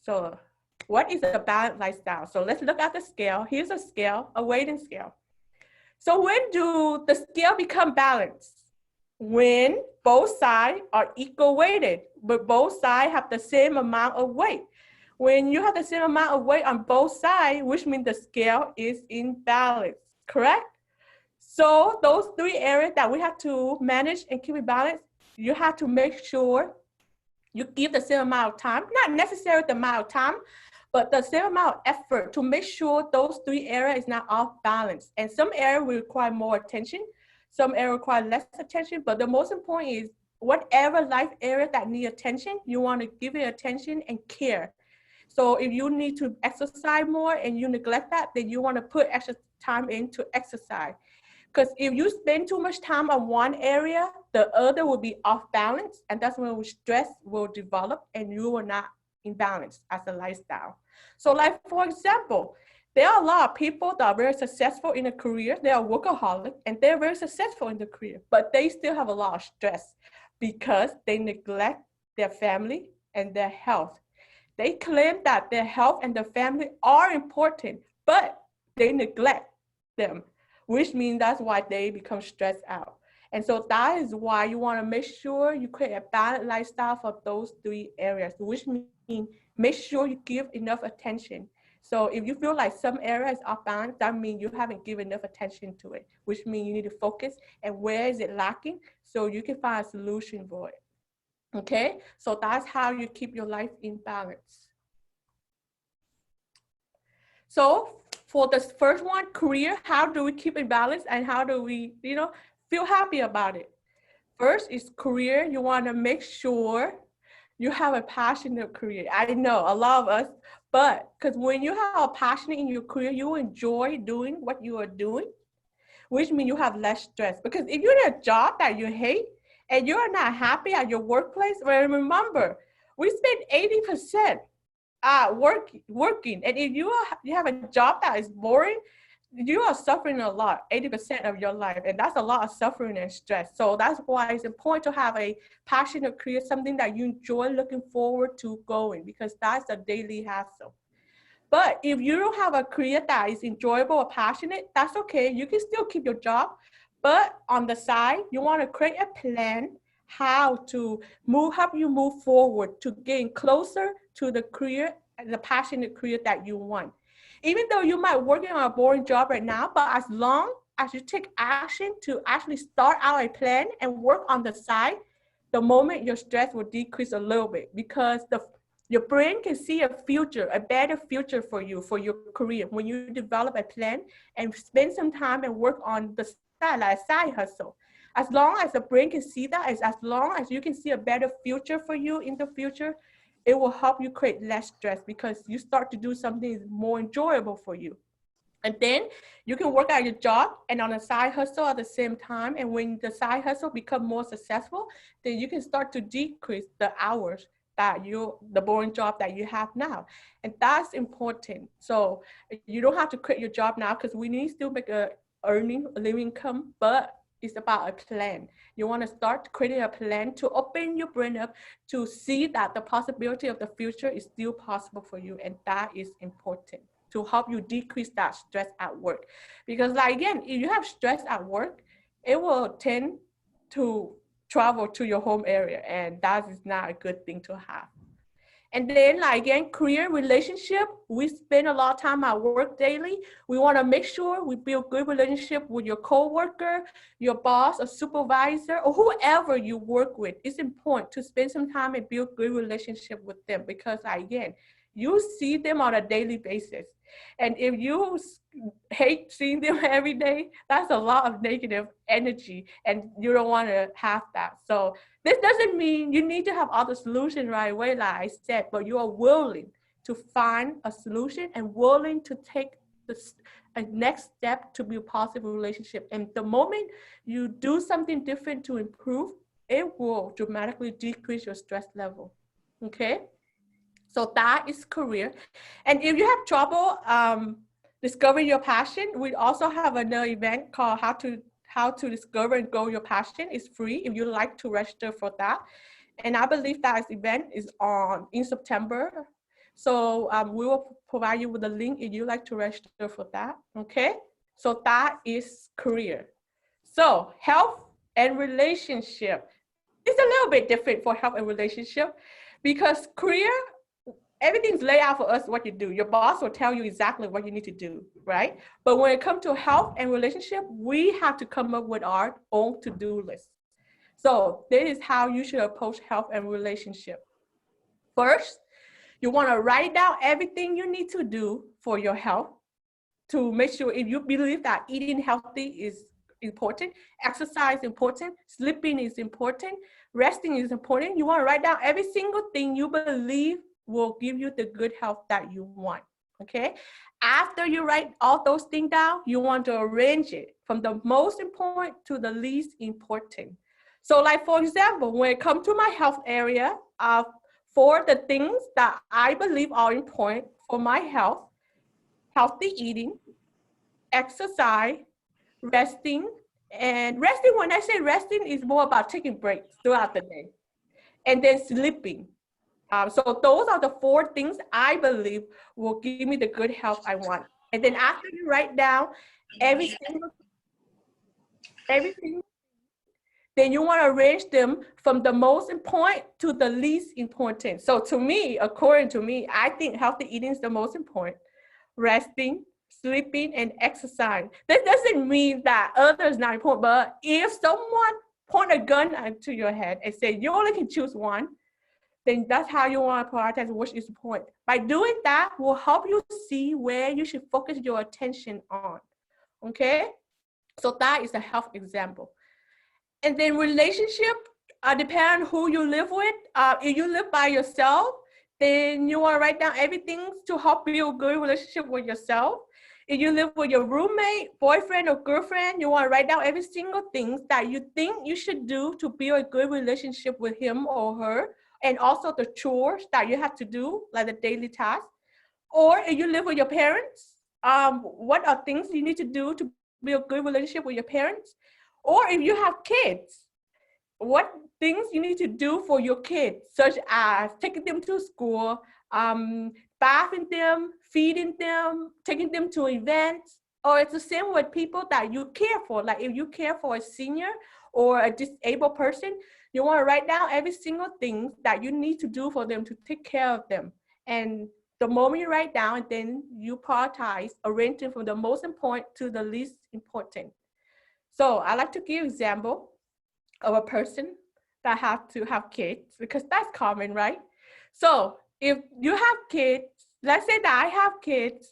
So what is a balanced lifestyle? So let's look at the scale. Here's a scale, a weighting scale. So when do the scale become balanced? When both sides are equal weighted, but both sides have the same amount of weight. When you have the same amount of weight on both sides, which means the scale is in balance, correct? So those three areas that we have to manage and keep it balanced, you have to make sure you give the same amount of time, not necessarily the amount of time, but the same amount of effort to make sure those three areas is not off balance. And some area will require more attention, some area require less attention, but the most important is whatever life area that need attention, you want to give it attention and care. So if you need to exercise more and you neglect that, then you want to put extra time into exercise. Because if you spend too much time on one area, the other will be off balance, and that's when stress will develop and you will not in balance as a lifestyle. So like, for example, there are a lot of people that are very successful in a career. They are workaholic and they're very successful in the career, but they still have a lot of stress because they neglect their family and their health. They claim that their health and their family are important, but they neglect them, which means that's why they become stressed out. And so that is why you want to make sure you create a balanced lifestyle for those three areas, which means make sure you give enough attention. So if you feel like some areas are off balance, that means you haven't given enough attention to it, which means you need to focus and where is it lacking so you can find a solution for it. Okay, so that's how you keep your life in balance. So for the first one, career, how do we keep it balanced and how do we, feel happy about it? First is career. You want to make sure you have a passionate career. I know a lot of us, but because when you have a passion in your career, you enjoy doing what you are doing, which means you have less stress. Because if you're in a job that you hate and you're not happy at your workplace, well, remember, we spend 80% working. And if you have a job that is boring, you are suffering a lot, 80% of your life. And that's a lot of suffering and stress. So that's why it's important to have a passionate career, something that you enjoy looking forward to going, because that's a daily hassle. But if you don't have a career that is enjoyable or passionate, that's okay. You can still keep your job. But on the side, you want to create a plan how to help you move forward to getting closer to the career, the passionate career that you want. Even though you might working on a boring job right now, but as long as you take action to actually start out a plan and work on the side, the moment your stress will decrease a little bit because your brain can see a future, a better future for you, for your career, when you develop a plan and spend some time and work on the side, like a side hustle. As long as the brain can see that, as long as you can see a better future for you in the future, it will help you create less stress because you start to do something more enjoyable for you. And then you can work at your job and on a side hustle at the same time. And when the side hustle become more successful, then you can start to decrease the hours that the boring job that you have now. And that's important. So you don't have to quit your job now because we need to still make a living income, but it's about a plan. You want to start creating a plan to open your brain up to see that the possibility of the future is still possible for you. And that is important to help you decrease that stress at work. Because like, again, if you have stress at work, it will tend to travel to your home area, and that is not a good thing to have. And then like, again, career, relationship, we spend a lot of time at work daily. We want to make sure we build good relationship with your coworker, your boss, or supervisor, or whoever you work with. It's important to spend some time and build good relationship with them because again, you see them on a daily basis. And if you hate seeing them every day, that's a lot of negative energy and you don't want to have that. So this doesn't mean you need to have all the solution right away, like I said, but you are willing to find a solution and willing to take a next step to build positive relationship. And the moment you do something different to improve, it will dramatically decrease your stress level. Okay? So that is career. And if you have trouble discovering your passion, we also have another event called How to Discover and Grow Your Passion. It's free if you like to register for that. And I believe that event is in September. So we will provide you with a link if you like to register for that, okay? So that is career. So health and relationship. It's a little bit different for health and relationship because career, everything's laid out for us what you do. Your boss will tell you exactly what you need to do, right? But when it comes to health and relationship, we have to come up with our own to-do list. So this is how you should approach health and relationship. First, you want to write down everything you need to do for your health to make sure if you believe that eating healthy is important, exercise is important, sleeping is important, resting is important. You want to write down every single thing you believe will give you the good health that you want, okay? After you write all those things down, you want to arrange it from the most important to the least important. So like, for example, when it comes to my health area, for the things that I believe are important for my health, healthy eating, exercise, resting, and resting, when I say resting, is more about taking breaks throughout the day, and then sleeping. So those are the 4 things I believe will give me the good health I want. And then after you write down everything, then you want to arrange them from the most important to the least important. So to me, according to me, I think healthy eating is the most important. Resting, sleeping, and exercise. That doesn't mean that others not important, but if someone point a gun to your head and say you only can choose one, then that's how you want to prioritize which is important. By doing that will help you see where you should focus your attention on, okay? So that is a health example. And then relationship, depend on who you live with. If you live by yourself, then you want to write down everything to help build a good relationship with yourself. If you live with your roommate, boyfriend, or girlfriend, you want to write down every single thing that you think you should do to build a good relationship with him or her, and also the chores that you have to do, like the daily tasks. Or if you live with your parents, what are things you need to do to build a good relationship with your parents? Or if you have kids, what things you need to do for your kids, such as taking them to school, bathing them, feeding them, taking them to events. Or it's the same with people that you care for. Like if you care for a senior or a disabled person, you want to write down every single thing that you need to do for them to take care of them. And the moment you write down, then you prioritize, arranging from the most important to the least important. So I like to give example of a person that have to have kids, because that's common, right? So if you have kids, let's say that I have kids.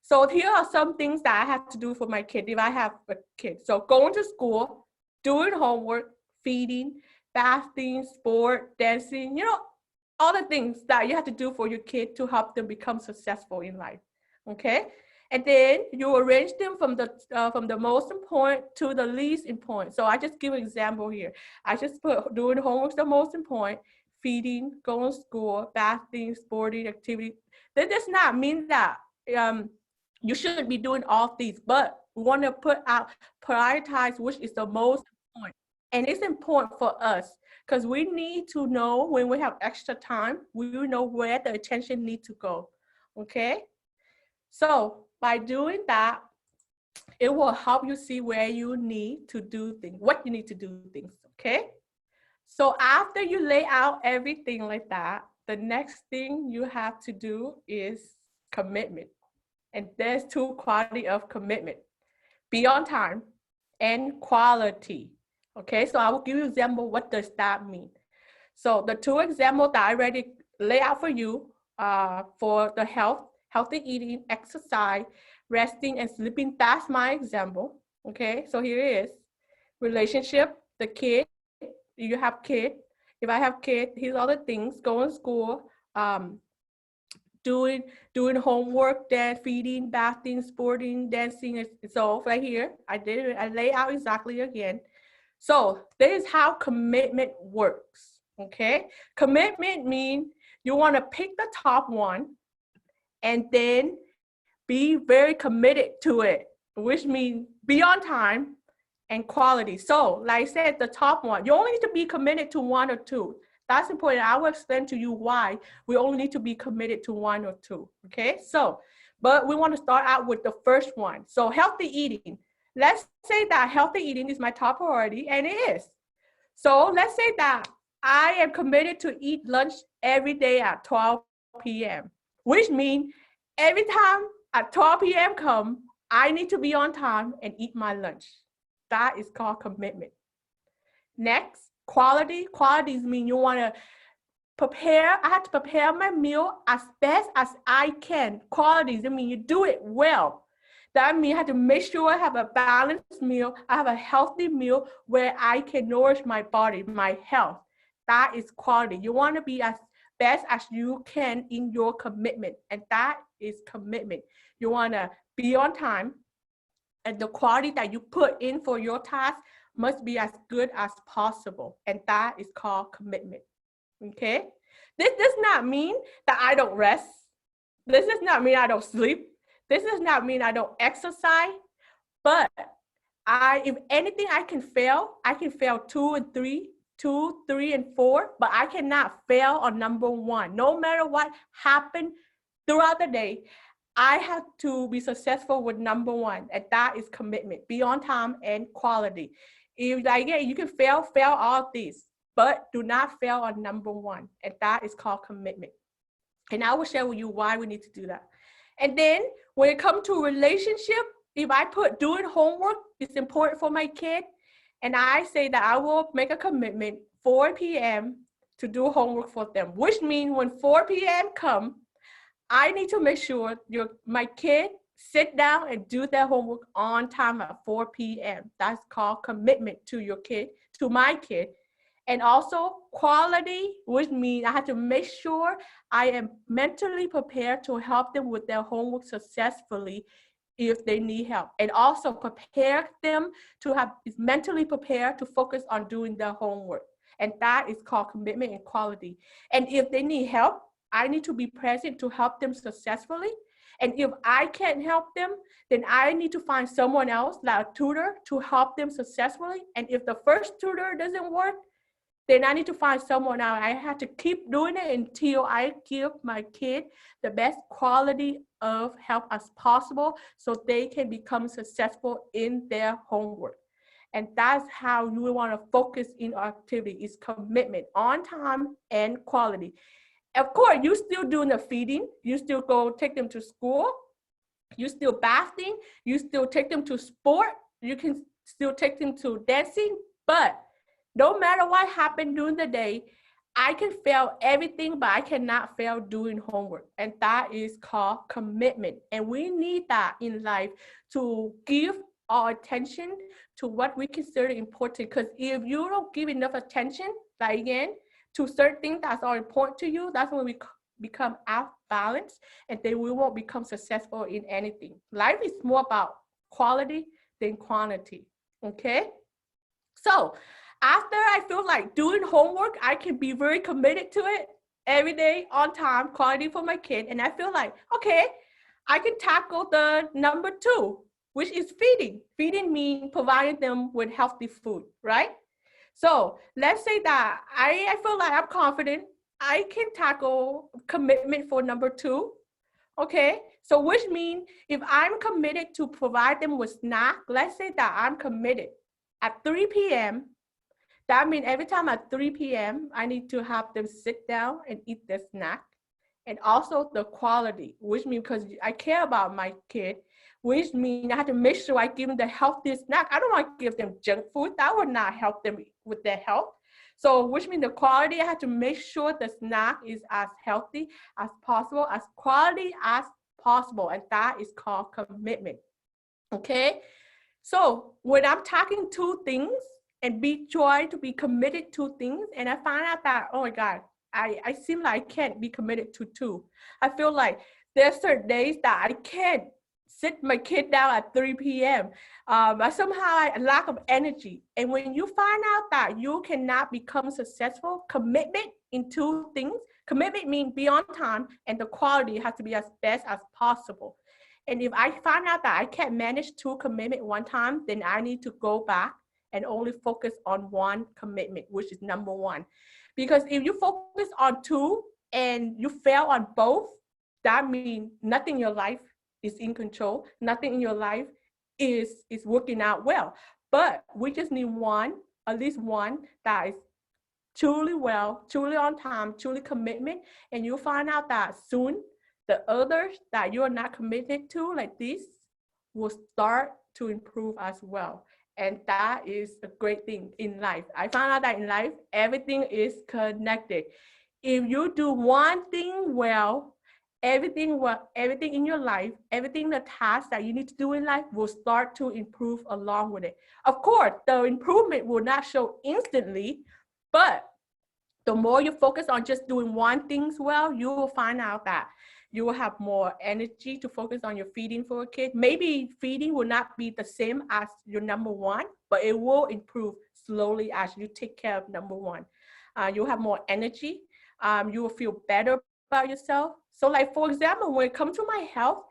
So here are some things that I have to do for my kid if I have a kid. So going to school, doing homework, feeding, bathing, sport, dancing, all the things that you have to do for your kid to help them become successful in life, okay? And then you arrange them from the most important to the least important. So I just give an example here. I just put doing homework the most important, feeding, going to school, bathing, sporting, activity. That does not mean that you shouldn't be doing all these, but we want to prioritize which is the most important. And it's important for us because we need to know when we have extra time, we will know where the attention needs to go, okay? So by doing that, it will help you see where you need to do things, what you need to do things, okay? So after you lay out everything like that, the next thing you have to do is commitment. And there's 2 quality of commitment: be on time and quality. Okay, so I will give you an example. What does that mean? So the 2 examples that I already lay out for you for the healthy eating, exercise, resting, and sleeping, that's my example. Okay, so here it is. Relationship, the kid, you have kid. If I have kid, here's all the things: going to school, doing homework, then feeding, bathing, sporting, dancing. So right here, I lay out exactly again. So this is how commitment works, okay? Commitment means you want to pick the top one and then be very committed to it, which means be on time and quality. So like I said, the top one, you only need to be committed to 1 or 2. That's important. I will explain to you why we only need to be committed to one or two, okay? So, but we want to start out with the first one. So healthy eating. Let's say that healthy eating is my top priority, and it is. So let's say that I am committed to eat lunch every day at 12 p.m., which means every time at 12 p.m. come, I need to be on time and eat my lunch. That is called commitment. Next, quality. Qualities mean you want to I have to prepare my meal as best as I can. Qualities, I mean you do it well. That means I have to make sure I have a balanced meal. I have a healthy meal where I can nourish my body, my health. That is quality. You want to be as best as you can in your commitment. And that is commitment. You want to be on time. And the quality that you put in for your task must be as good as possible. And that is called commitment. Okay? This does not mean that I don't rest. This does not mean I don't sleep. This does not mean I don't exercise. But if anything, I can fail 2 and 3, 2, 3, and 4, but I cannot fail on number 1. No matter what happened throughout the day, I have to be successful with number 1, and that is commitment. Be on time and quality. If like, yeah, you can fail all these, but do not fail on number 1, and that is called commitment. And I will share with you why we need to do that. And then when it comes to relationship, if I put doing homework is important for my kid, and I say that I will make a commitment 4 p.m. to do homework for them, which means when 4 p.m. come, I need to make sure my kid sit down and do their homework on time at 4 p.m. That's called commitment to your kid, to my kid. And also quality, which means I have to make sure I am mentally prepared to help them with their homework successfully if they need help. And also prepare them to have mentally prepared to focus on doing their homework. And that is called commitment and quality. And if they need help, I need to be present to help them successfully. And if I can't help them, then I need to find someone else, like a tutor, to help them successfully. And if the first tutor doesn't work, then I need to find someone else. I have to keep doing it until I give my kid the best quality of help as possible so they can become successful in their homework. And that's how you want to focus in our activity, is commitment, on time and quality. Of course, you still doing the feeding. You still go take them to school. You still bathing. You still take them to sport. You can still take them to dancing. But no matter what happened during the day, I can fail everything, but I cannot fail doing homework. And that is called commitment. And we need that in life to give our attention to what we consider important. Because if you don't give enough attention, like again, to certain things that are important to you, that's when we become out balance, and then we won't become successful in anything. Life is more about quality than quantity, okay? So after I feel like doing homework, I can be very committed to it every day, on time, quality for my kid, and I feel like, okay, I can tackle the number 2, which is feeding. Feeding means providing them with healthy food, right? So let's say that I feel like I'm confident I can tackle commitment for number 2. Okay, so which means if I'm committed to provide them with snack, let's say that I'm committed at 3 p.m. That means every time at 3 p.m., I need to have them sit down and eat their snack. And also the quality, which means because I care about my kid, which means I have to make sure I give them the healthiest snack. I don't want to give them junk food. That would not help them with their health. So which means the quality, I have to make sure the snack is as healthy as possible, as quality as possible. And that is called commitment. Okay? So when I'm talking 2 things and trying to be committed to things, and I find out that, oh my God, I seem like I can't be committed to 2. I feel like there's certain days that I can't sit my kid down at 3 p.m. Somehow I lack of energy. And when you find out that you cannot become successful, commitment in 2 things, commitment means be on time, and the quality has to be as best as possible. And if I find out that I can't manage 2 commitments one time, then I need to go back and only focus on 1 commitment, which is number 1. Because if you focus on two and you fail on both, that means nothing in your life is in control. Nothing in your life is working out well. But we just need one, at least one that is truly well, truly on time, truly commitment, and you'll find out that soon the others that you are not committed to, like this, will start to improve as well. And that is a great thing in life. I found out that in life, everything is connected. If you do one thing well, everything in your life, everything the tasks that you need to do in life will start to improve along with it. Of course, the improvement will not show instantly, but the more you focus on just doing one thing well, you will find out that you will have more energy to focus on your feeding for a kid. Maybe feeding will not be the same as your number one, but it will improve slowly as you take care of number one. You'll have more energy. You will feel better about yourself. So like, for example, when it comes to my health,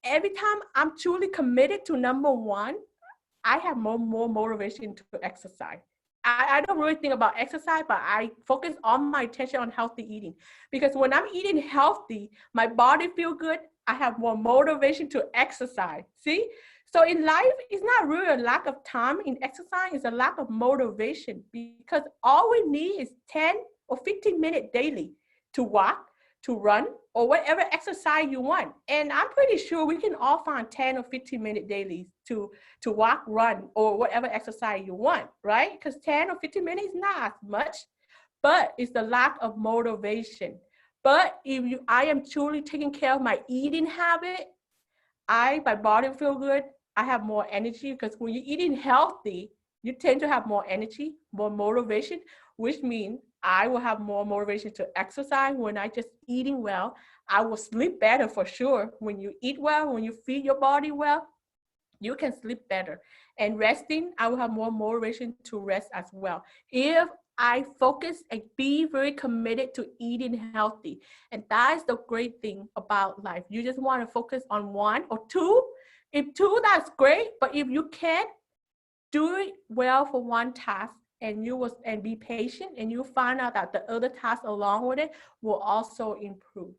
every time I'm truly committed to number one, I have more motivation to exercise. I don't really think about exercise, but I focus all my attention on healthy eating. Because when I'm eating healthy, my body feel good. I have more motivation to exercise. See? So in life, it's not really a lack of time in exercise, it's a lack of motivation, because all we need is 10 or 15 minutes daily to walk, to run, or whatever exercise you want. And I'm pretty sure we can all find 10 or 15 minutes daily to walk, run, or whatever exercise you want, right? Because 10 or 15 minutes is not as much, but it's the lack of motivation. But if I am truly taking care of my eating habit, my body feel good. I have more energy, because when you're eating healthy, you tend to have more energy, more motivation, which means I will have more motivation to exercise. When I just eating well, I will sleep better for sure. When you eat well, when you feed your body well, you can sleep better. And resting, I will have more motivation to rest as well. If I focus and be very committed to eating healthy. And that is the great thing about life. You just want to focus on one or two. If two, that's great. But if you can't, do it well for one task, and be patient, and you find out that the other tasks along with it will also improve.